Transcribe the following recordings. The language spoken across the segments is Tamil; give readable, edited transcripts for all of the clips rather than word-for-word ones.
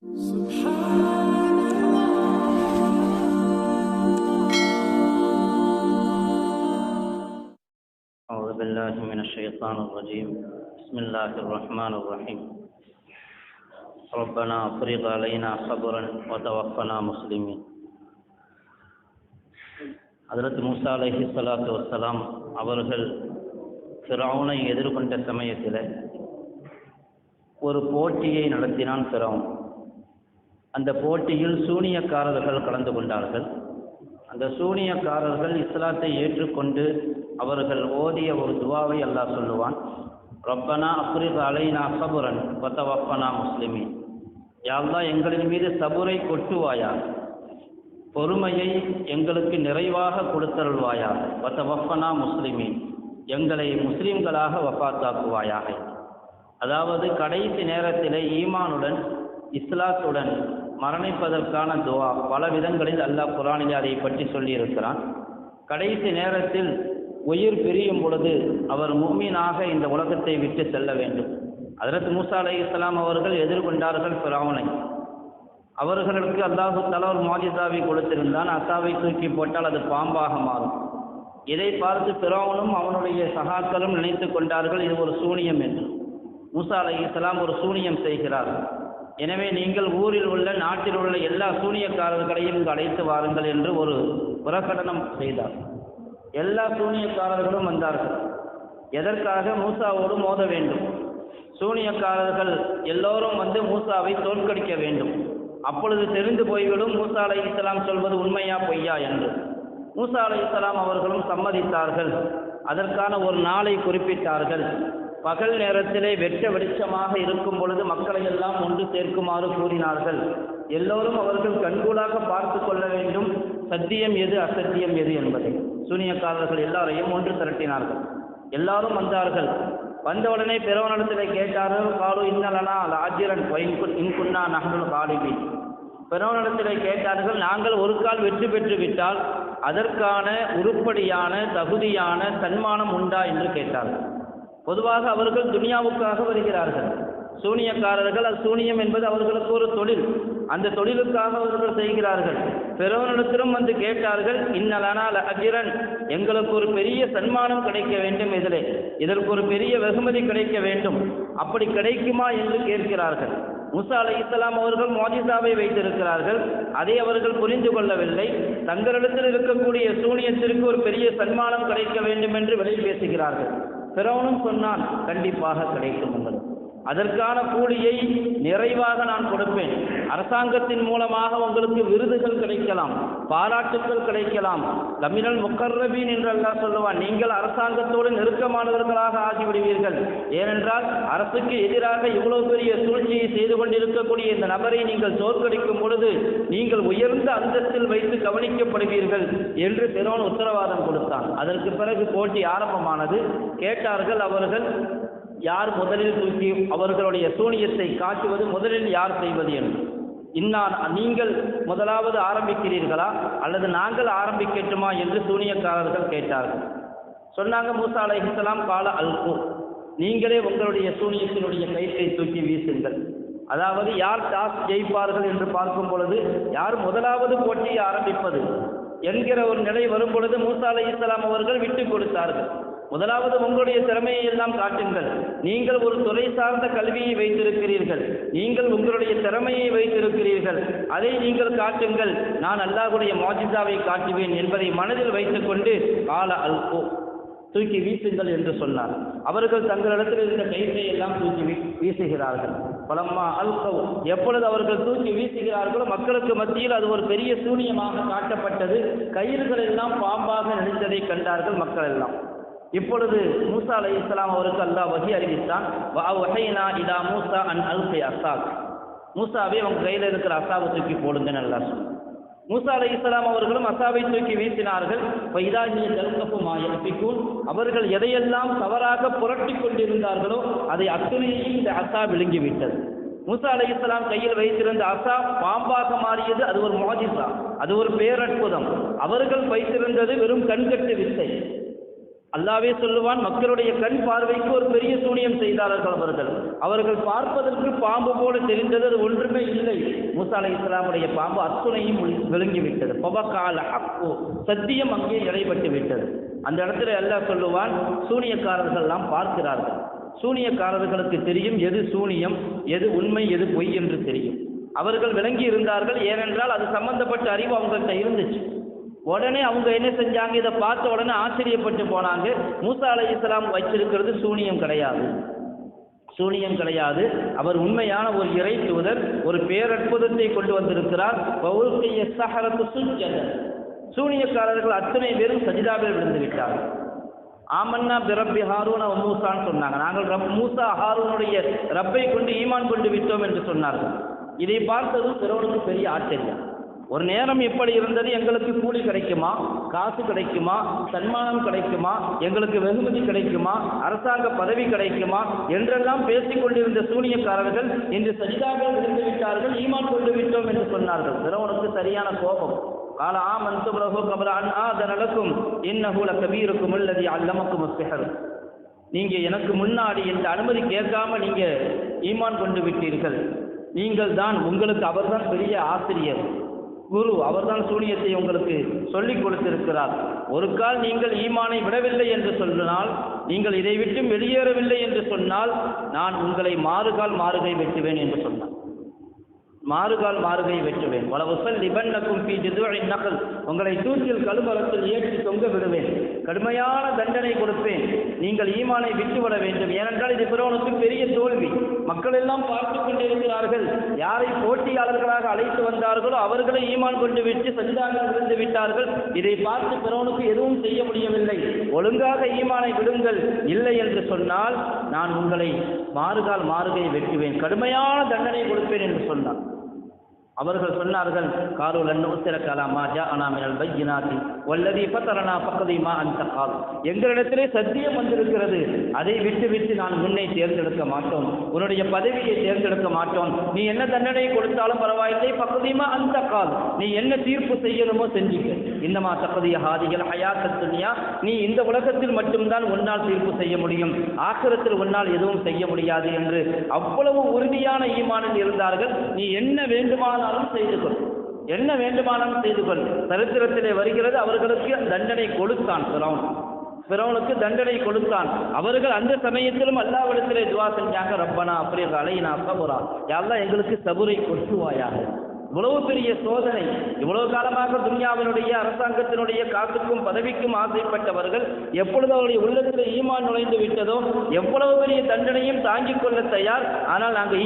أعوذ بالله من الشيطان الرجيم. بسم الله الرحمن الرحيم. ربنا أفرغ علينا صبرا وتوفنا مسلمين. ஹஜ்ரத் மூஸா அலைஹிஸ்ஸலாத்து வஸ்ஸலாம் அவர்கள் ஃபிரௌனை எதிர்கொண்ட சமயத்தில் ஒரு போட்டியை நடத்தினான் ஃபிரௌன். அந்த போட்டியில் சூனியக்காரர்கள் கலந்து கொண்டார்கள். அந்த சூனியக்காரர்கள் இஸ்லாத்தை ஏற்றுக்கொண்டு அவர்கள் ஓதிய ஒரு துவாவை அல்லாஹ் சொல்லுவான், ரப்பனா அஃப்ரிக் அலைனா சபுரன் வதவஃபனா முஸ்லிமீன். யா அல்லாஹ், எங்களின் மீது சபுரை கொட்டுவாயா, பொறுமையை எங்களுக்கு நிறைவாக கொடுத்தருள்வாயாக, வதவஃபனா முஸ்லிமீன், எங்களை முஸ்லிம்களாக வஃபாத்தாக்குவாயாக. அதாவது கடைசி நேரத்திலே ஈமானுடன் இஸ்லாத்துடன் மரணிப்பதற்கான துவா பல விதங்களில் அல்லாஹ் குர்ஆனில் அதை பற்றி சொல்லியிருக்கிறான். கடைசி நேரத்தில் உயிர் பிரியும் பொழுது அவர் முஃமினாக இந்த உலகத்தை விட்டு செல்ல வேண்டும். ஹஜ்ரத் மூஸா அலைஹிஸ்ஸலாம் அவர்கள் எதிர்கொண்டார்கள் ஃபிரௌனை. அவர்களுக்கு அல்லாஹு தஆலா ஒரு முஅஜிஸாவை கொடுத்திருந்தான். அசாவை தூக்கி போட்டால் அது பாம்பாக மாறும். இதை பார்த்து ஃபிரௌனும் அவனுடைய சகாக்களும் நினைத்து கொண்டார்கள் இது ஒரு சூனியம் என்று. மூஸா அலைஹிஸ்ஸலாம் ஒரு சூனியம் செய்கிறார். எனவே நீங்கள் ஊரில் உள்ள நாட்டில் உள்ள எல்லா சூனியக்காரர்களையும் இங்கு அழைத்து வாருங்கள் என்று ஒரு பிரகடனம் செய்தார். எல்லா சூனியக்காரர்களும் வந்தார்கள். எதற்காக? மூஸாவோடு மோத வேண்டும். சூனியக்காரர்கள் எல்லோரும் வந்து மூஸாவை தோற்கடிக்க வேண்டும். அப்பொழுது தெரிந்து போய்விடும் மூஸா அலைஹிஸ்ஸலாம் சொல்வது உண்மையா பொய்யா என்று. மூஸா அலைஹிஸ்ஸலாம் அவர்களும் சம்மதித்தார்கள். அதற்கான ஒரு நாளை குறிப்பிட்டார்கள். பகல் நேரத்திலே வெட்ட வெளிச்சமாக இருக்கும் பொழுது மக்களை எல்லாம் ஒன்று சேர்க்குமாறு கூறினார்கள். எல்லோரும் அவர்கள் கண்கூடாக பார்த்து கொள்ள வேண்டும் சத்தியம் எது அசத்தியம் எது என்பதை. சூனியக்காரர்கள் எல்லாரையும் ஒன்று திரட்டினார்கள். எல்லாரும் வந்தார்கள். வந்தவுடனே பிறவனிடத்திலே கேட்டார்கள், காலு இன்னலனா லாஜிரன் இன்குன்னா நஹ்னுல் காலிபீன். பிறவனிடத்திலே கேட்டார்கள், நாங்கள் ஒரு கால் வெற்றி பெற்று விட்டால் அதற்கான உருப்படியான தகுதியான சன்மானம் உண்டா என்று கேட்டார்கள். பொதுவாக அவர்கள் துனியாவுக்காக வருகிறார்கள். சூனியக்காரர்கள், அது சூனியம் என்பது அவர்களுக்கு ஒரு தொழில். அந்த தொழிலுக்காக அவர்கள் செய்கிறார்கள். பிறவனிடத்திலும் வந்து கேட்டார்கள், இன்னலனா லஅஜ்ரன், எங்களுக்கு ஒரு பெரிய சன்மானம் கிடைக்க வேண்டும், இதற்கு ஒரு பெரிய வெகுமதி கிடைக்க வேண்டும், அப்படி கிடைக்குமா என்று கேட்கிறார்கள். மூஸா அலைஹிஸ்ஸலாம் அவர்கள் முஅஜிஸாவை வைத்திருக்கிறார்கள். அதை அவர்கள் புரிந்து கொள்ளவில்லை. தங்களிடத்தில் இருக்கக்கூடிய சூனியத்திற்கு ஒரு பெரிய சன்மானம் கிடைக்க வேண்டும் என்று வெளி பேசுகிறார்கள். ஃபிரௌனும் சொன்னான், கண்டிப்பாக கிடைக்கும் உங்களுக்கு. அதற்கான கூலியை நிறைவாக நான் கொடுப்பேன். அரசாங்கத்தின் மூலமாக உங்களுக்கு விருதுகள் கிடைக்கலாம், பாராட்டுக்கள் கிடைக்கலாம். லமினல் முக்கர்ரபீன் என்று அல்லாஹ் சொல்லுவான், நீங்கள் அரசாங்கத்தோடு நெருக்கமானவர்களாக ஆகிவிடுவீர்கள். ஏனென்றால் அரசுக்கு எதிராக இவ்வளவு பெரிய சூழ்ச்சியை செய்து கொண்டிருக்கக்கூடிய இந்த நபரை நீங்கள் தோற்கடிக்கும் பொழுது நீங்கள் உயர்ந்த அந்தஸ்தில் வைத்து கவனிக்கப்படுவீர்கள் என்று ஃபிரௌன் உத்தரவாதம் கொடுத்தான். அதற்கு பிறகு போட்டி ஆரம்பமானது. கேட்டார்கள் அவர்கள், யார் முதலில் தூக்கி அவர்களுடைய சூனியத்தை காட்டுவது, முதலில் யார் செய்வது என்று. நீங்கள் முதலாவது ஆரம்பிக்கிறீர்களா அல்லது நாங்கள் ஆரம்பிக்கட்டுமா என்று சூனியக்காரர்கள் கேட்டார்கள். சொன்னாங்க, மூஸா அலைஹிஸ்ஸலாம் கால அல்கு, நீங்களே உங்களுடைய சூனியத்தினுடைய கயிற்றை தூக்கி வீசுங்கள். அதாவது யார் டாஸ் ஜெயிப்பார்கள் என்று பார்க்கும் பொழுது யார் முதலாவது போட்டியை ஆரம்பிப்பது என்கிற ஒரு நிலை வரும் பொழுது மூஸா அலைஹிஸ்ஸலாம் அவர்கள் விட்டு கொடுத்தார்கள். முதலாவது உங்களுடைய திறமையை எல்லாம் காட்டுங்கள். நீங்கள் ஒரு துறை சார்ந்த கல்வியை வைத்திருக்கிறீர்கள், நீங்கள் உங்களுடைய திறமையை வைத்திருக்கிறீர்கள், அதை நீங்கள் காட்டுங்கள், நான் அல்லாஹ்வுடைய முஅஜிஸாவை காட்டுவேன் என்பதை மனதில் வைத்துக்கொண்டு கால அல்கு, தூக்கி வீசுங்கள் என்று சொன்னார். அவர்கள் தங்களிடத்தில் இருந்த கயிற்றை எல்லாம் தூக்கி வீசுகிறார்கள். பலம்மா அல்கவ், எப்பொழுது அவர்கள் தூக்கி வீசுகிறார்களோ மக்களுக்கு மத்தியில் அது ஒரு பெரிய சூனியமாக காட்டப்பட்டது. கயிறுகள் எல்லாம் பாம்பாக நினைத்ததை கண்டார்கள் மக்கள் எல்லாம். இப்பொழுது மூஸா அலைஹிஸ்ஸலாம் அவருக்கு அல்லாஹ் வஹி அறிவித்தான், வஅவ்ஹைனா இலா மூஸா அன் அல்கி அஸாக், மூஸாவே உங்க கையில் இருக்கிற அஸாவை தூக்கி போடுங்கன்னு அல்லாஹ் சொன்னார். மூஸா அலைஹிஸ்ஸலாம் அவர்களும் அஸாவை தூக்கி வீசினார்கள். ஃபைதா ஹிய தல்கஃபு மா யஃபிகூன், அவர்கள் எதையெல்லாம் தவறாக புரட்டி கொண்டிருந்தார்களோ அதை அத்துணையையும் இந்த அஸா விழுங்கிவிட்டது. மூஸா அலைஹிஸ்ஸலாம் கையில் வைத்திருந்த அஸா பாம்பாக மாறியது. அது ஒரு முஅஜிஸா, அது ஒரு பேரற்புதம். அவர்கள் வைத்திருந்தது வெறும் கண்கட்டு வித்தை. அல்லாஹ்வே சொல்லுவான், மக்களுடைய கண் பார்வைக்கு ஒரு பெரிய சூனியம் செய்தார்கள். அவர்கள் பார்ப்பதற்கு பாம்பு போல தெரிந்தது, அது ஒன்றுமே இல்லை. மூசா அலைஹிஸ்ஸலாமுடைய பாம்பு அத்துணையும் விழுங்கிவிட்டது. பவகால ஹக்கு, சத்தியம் அங்கே இடைப்பட்டு விட்டது. அந்த இடத்துல அல்லாஹ் சொல்லுவான், சூனியக்காரர்கள் எல்லாம் பார்க்கிறார்கள். சூனியக்காரர்களுக்கு தெரியும் எது சூனியம், எது உண்மை, எது பொய் என்று தெரியும். அவர்கள் விளங்கி இருந்தார்கள். ஏனென்றால் அது சம்பந்தப்பட்ட அறிவு அவங்கள்ட்ட இருந்துச்சு. உடனே அவங்க என்ன செஞ்சாங்க, இதை பார்த்த உடனே ஆச்சரியப்பட்டு போனாங்க. மூசா அலைஹிஸ்ஸலாம் வச்சிருக்கிறது சூனியம் கிடையாது, சூனியம் கிடையாது. அவர் உண்மையான ஒரு இறை தூதர், ஒரு பேரற்புதத்தை கொண்டு வந்திருக்கிறார். சூனியக்காரர்கள் அத்தனை பேரும் சஜிதாவில் விழுந்து விட்டார்கள். ஆமன்னா பிரப்பி ஹாரூன மூசான்னு சொன்னாங்க. நாங்கள் மூசா ஹாரூனுடைய ரப்பை கொண்டு ஈமான் கொண்டு விட்டோம் என்று சொன்னார்கள். இதை பார்த்ததும் பிறவனுக்கு பெரிய ஆச்சரியம். ஒரு நேரம் எப்படி இருந்தது, எங்களுக்கு கூலி கிடைக்குமா, காசு கிடைக்குமா, சன்மானம் கிடைக்குமா, எங்களுக்கு வெகுமதி கிடைக்குமா, அரசாங்க பதவி கிடைக்குமா என்றெல்லாம் பேசிக் கொண்டிருந்த சூனியக்காரர்கள் இன்று சஜிதாவில் விழுந்து விட்டார்கள், ஈமான் கொண்டு விட்டோம் என்று சொன்னார்கள். பிறவனுக்கு சரியான கோபம். கால ஆமன்து பிரபு கபல அன் ஆதனலக்கும் இன்னஹு லகபீருக்கும் அல்லதி அல்லமக்கும் அஸ்ஸிஹர். நீங்க எனக்கு முன்னாடி இந்த அனுமதி கேட்காம நீங்க ஈமான் கொண்டு விட்டீர்கள். நீங்கள் தான், உங்களுக்கு அவர்தான் பெரிய ஆசிரியர், குரு, அவர்தான் சூனியத்தை உங்களுக்கு சொல்லிக் கொடுத்திருக்கிறார். ஒரு கால் நீங்கள் ஈமானை விடவில்லை என்று சொன்னால், நீங்கள் இதை விட்டு வெளியேறவில்லை என்று சொன்னால், நான் உங்களை மாறுகால் மாறுகை வெட்டுவேன் என்று சொன்னார். மாறுகால் மாறுகை வெட்டுவேன். வலவசல் லிபன்னக்கும் ஃபீ ஜுதுஇன் நக்ல், உங்களை தூக்கில் கழுமரத்தில் ஏற்றி தொங்க விடுவேன். கடுமையான தண்டனை கொடுப்பேன். நீங்கள் ஈமானை விட்டுவிட வேண்டும். ஏனென்றால் இது பிறவனுக்கு பெரிய தோல்வி. மக்கள் எல்லாம் பார்த்து கொண்டிருக்கிறார்கள். யாரை போட்டியாளர்களாக அழைத்து வந்தார்களோ அவர்களை ஈமான் கொண்டு விட்டு சஜிதாவில் விழுந்து விட்டார்கள். இதை பார்த்து பிறவனுக்கு எதுவும் செய்ய முடியவில்லை. ஒழுங்காக ஈமானை விடுங்கள், இல்லை என்று சொன்னால் நான் உங்களை மாறுகால் மாறுகை வெட்டுவேன், கடுமையான தண்டனை கொடுப்பேன் என்று சொன்னார். அவர்கள் சொன்னார்கள், காலூல் அன்னுசிரக்கலாமா ஜாஅனா மினல் பையினாத்தி வல்லதி ஃபதரனா ஃபக்தி மா அன்த கால். எங்களிடத்திலே சத்தியம் வந்திருக்கிறது, அதை விட்டு விட்டு நான் முன்னை தேர்ந்தெடுக்க மாட்டோம், உன்னுடைய பதவியை தேர்ந்தெடுக்க மாட்டோம். நீ என்ன தண்டனை கொடுத்தாலும் பரவாயில்லை, ஃபக்தி மா அன்த கால், நீ என்ன தீர்ப்பு செய்யணுமோ செஞ்சுக்க. இன்னமா தக்திய ஹாதிகள் ஹயாத்தத் துன்யா, நீ இந்த உலகத்தில் மட்டும்தான் உன்னால் தீர்ப்பு செய்ய முடியும், ஆখিরাத்தில் உன்னால் எதுவும் செய்ய முடியாது என்று அவ்வளவு உறுதியான ஈமானில் இருந்தார்கள். நீ என்ன வேண்டுமானாலும் செய்து கொள், என்ன வேண்டுமானாலும் செய்து கொள். சரித்திரத்திலே வருகிறது, அவர்களுக்கு தண்டனை கொடுத்தான் பிறவனுக்கு தண்டனை கொடுத்தான். அவர்கள் அந்த சமயத்திலும் அல்லாஹ்விடத்திலே துஆ செஞ்சாங்க, ரப்பனா அஃப்ரிக் அலைனா ஸபரா, யா அல்லாஹ் எங்களுக்கு சபுரை கொட்டுவாயாக. இவ்வளவு பெரிய சோதனை, இவ்வளவு காலமாக துன்யாவினுடைய அரசாங்கத்தினுடைய காசுக்கும் பதவிக்கும் ஆசைப்பட்டவர்கள் எப்பொழுது அவருடைய உள்ளத்தில் ஈமான் நுழைந்து விட்டதோ எவ்வளவு பெரிய தண்டனையும் தாங்கிக் கொள்ள தயார். ஆனால் நாங்கள்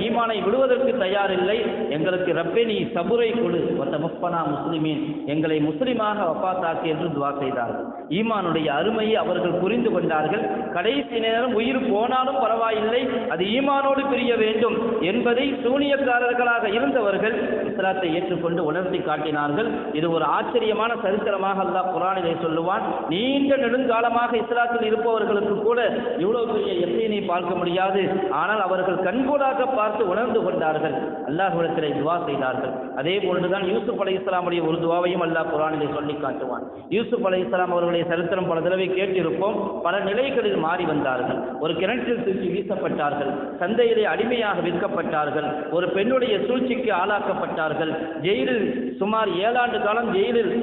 ஈமானை விடுவதற்கு தயார் இல்லை. எங்களுக்கு ரப்பே நீ சபுரை கொடு, வத்தவஃபனா முஸ்லிமீன், எங்களை முஸ்லிமாக வஃபாத்தாக்கு என்று துஆ செய்தார்கள். ஈமானுடைய அருமையை அவர்கள் புரிந்து கொண்டார்கள். கடைசி நேரம் உயிர் போனாலும் பரவாயில்லை, அது ஈமானோடு பிரிய வேண்டும் என்பதை சூனியக்காரர்களாக இருந்தவர்கள் இஸ்லாத்தை ஏற்றுக்கொண்டு உணர்த்தி காட்டினார்கள். இது ஒரு ஆச்சரியமான சரித்திரமாக அல்லாஹ் குர்ஆனிலே சொல்லுவான். நீண்ட நெடுங்காலமாக இஸ்லாத்தில் இருப்பவர்களுக்கு கூட இவ்வளவு பெரிய யக்கீனை பார்க்க முடியாது. ஆனால் அவர்கள் கண்கூடாக பார்த்து உணர்ந்து கொண்டார்கள், அல்லாஹ்விடத்திலே துஆ செய்தார்கள். அதே போன்றுதான் யூசுப் அலைஹிஸ்ஸலாமுடைய ஒரு துஆவையும் அல்லாஹ் குர்ஆனிலே சொல்லி காட்டுவான். யூசுப் அலைஹிஸ்ஸலாம் அவர்களுடைய சரித்திரம் பல தடவை கேட்டிருப்போம். பல நிலைகளில் மாறி வந்தார்கள். ஒரு கிணற்றில் தூக்கி வீசப்பட்டார்கள், சந்தையிலே அடிமையாக விற்கப்பட்டார்கள், ஒரு பெண்ணுடைய சூழ்ச்சிக்கு ஆளாக்கப்பட்டார்கள், ஜெயிலில் சுமார் 7 ஆண்டு காலம் ஜெயிலில்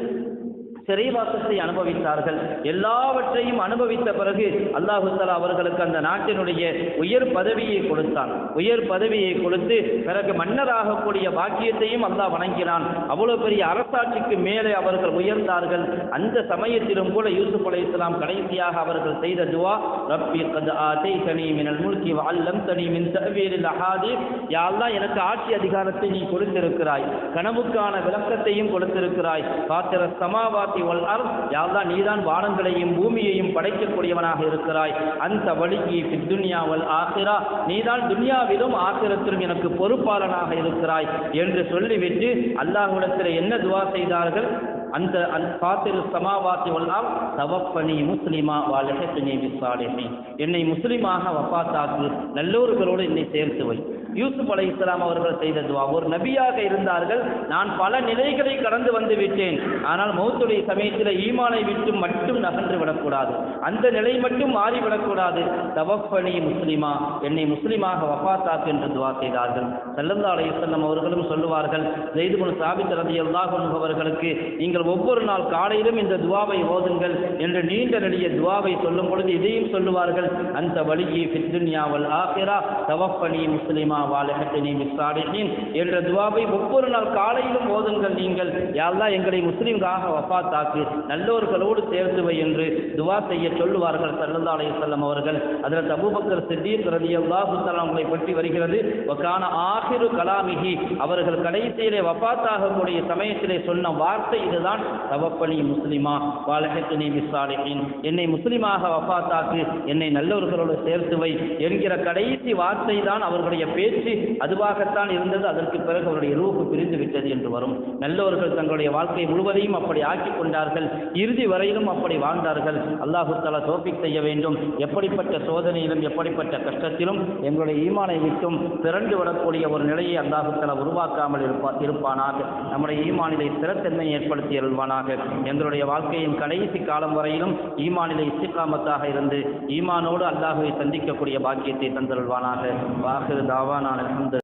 சிறைவாசத்தை அனுபவித்தார்கள். எல்லாவற்றையும் அனுபவித்த பிறகு அல்லாஹ் தஆலா அவர்களுக்கு அந்த நாட்டினுடைய உயர் பதவியை கொடுத்தான். உயர் பதவியை கொடுத்து பிறகு மன்னராகக்கூடிய பாக்கியத்தையும் அல்லாஹ் வழங்கினான். அவ்வளவு பெரிய அரசாட்சிக்கு மேலே அவர்கள் உயர்ந்தார்கள். அந்த சமயத்திலும் கூட யூசுப் அலைஹிஸ்ஸலாம் கடைசியாக அவர்கள் செய்த துஆ, ரப்பி கத் ஆதைதனி மினல் முல்கி வஅல்லம்தனி மின் தஅவீலில் அஹாதீஸ், யா அல்லாஹ் எனக்கு ஆட்சி அதிகாரத்தை நீ கொடுத்திருக்கிறாய், கனவுக்கான விளக்கத்தையும் கொடுத்திருக்கிறாய், ஃபாத்திர ஸமாவாத் வல் அர்த், யா அல்லாஹ் நீதான் வானங்களையும் பூமியையும் படைக்கக்கூடியவனாக இருக்கிறாய், அந்த வலிகி ஃபித் துன்யா வல் ஆখিরা, நீதான் துன்யாவிலும் ஆখিরাத்திலும் எனக்கு பொறுப்பாளனாக இருக்கிறாய் என்று சொல்லிவிட்டு அல்லாஹ்விடத்தில் என்ன துஆ செய்தார்கள்? அந்த ஃபாத்திரு ஸமாவாத்தி வல் அர்த் தவஃபனி முஸ்லிமா வல்ஹிக்னி பிஸ்ஸாலிஹீன், என்னை முஸ்லிமாக வஃபாத்தாக்கு, நல்லோர்களோடு என்னை சேர்த்து வை. யூசுப் அலைஹிஸ்ஸலாம் அவர்கள் செய்த துவா. ஒரு நபியாக இருந்தார்கள், நான் பல நிலைகளை கடந்து வந்து விட்டேன், ஆனால் மௌத்துடைய சமயத்தில் ஈமானை விட்டு மட்டும் நகன்று விடக்கூடாது, அந்த நிலை மட்டும் மாறிவிடக்கூடாது. தவஃபனி முஸ்லிமா, என்னை முஸ்லிமாக வஃபாத்தாக்கு என்று துவா செய்தார்கள். ஸல்லல்லாஹு அலைஹி வஸல்லம் அவர்களும் சொல்லுவார்கள், ஸைத் இப்னு சாபித் ரலியல்லாஹு அன்ஹு அவர்களுக்கு நீங்கள் ஒவ்வொரு நாள் காலையிலும் இந்த துவாவை ஓதுங்கள் என்று நீண்ட நெடிய துவாவை சொல்லும் பொழுது இதையும் சொல்லுவார்கள், அந்த வலியி ஃபித் துன்யா வல் ஆகிரா தவஃபனி முஸ்லிமா வல்ஹக்னி பிஸ்ஸாலிஹீன் என்ற துவாவை ஒவ்வொரு நாள் காலையிலும் ஓதுங்கள். நீங்கள் யா அல்லாஹ் எங்களை முஸ்லிம்களாக வஃபாத்தாக்கு, நல்லோர்களோடு சேர்த்து வை என்று துவா செய்ய சொல்லுவார்கள் ஸல்லல்லாஹு அலைஹி வஸல்லம் அவர்கள். ஹஜ்ரத் அபூபக்கர் சித்தீக் ரலியல்லாஹு தஆலா அவர்களை பற்றி வருகிறது, வகான ஆகிரு கலாமிஹி, அவர்கள் கடைசியிலே வஃபாத்தாகக்கூடிய சமயத்திலே சொன்ன வார்த்தை இதுதான், தவஃபனி முஸ்லிமா வல்ஹக்னி பிஸ்ஸாலிஹீன், என்னை முஸ்லிமாக வஃபாத்தாக்கு, என்னை நல்லவர்களோடு சேர்த்து வை என்கிற கடைசி வார்த்தை தான் அவர்களுடைய பேச்சு அதுவாகத்தான் இருந்தது. அதற்கு பிறகு அவருடைய ரூஹ் பிரிந்து விட்டது என்று வரும். நல்லவர்கள் தங்களுடைய வாழ்க்கை முழுவதையும் அப்படி ஆக்கிக் கொண்டார்கள், இறுதி வரையிலும் அப்படி வாழ்ந்தார்கள். அல்லாஹு தஆலா தௌஃபீக் செய்ய வேண்டும். எப்படிப்பட்ட சோதனையிலும் எப்படிப்பட்ட கஷ்டத்திலும் எங்களுடைய ஈமானை விட்டும் திரண்டு விடக்கூடிய ஒரு நிலையை அல்லாஹு தஆலா உருவாக்காமல் இருப்பானாக. நம்முடைய ஈமானிலே ஸ்திரத்தன்மையை ஏற்படுத்தி அருள்வானாக. எங்களுடைய வாழ்க்கையின் கடைசி காலம் வரையிலும் ஈமானிலே இஸ்திகாமத்தாக இருந்து ஈமானோடு அல்லாஹுவை சந்திக்கக்கூடிய பாக்கியத்தை தந்தருள்வானாக. வாஹிரு தாவானா அல்ஹம்துலில்லாஹ்.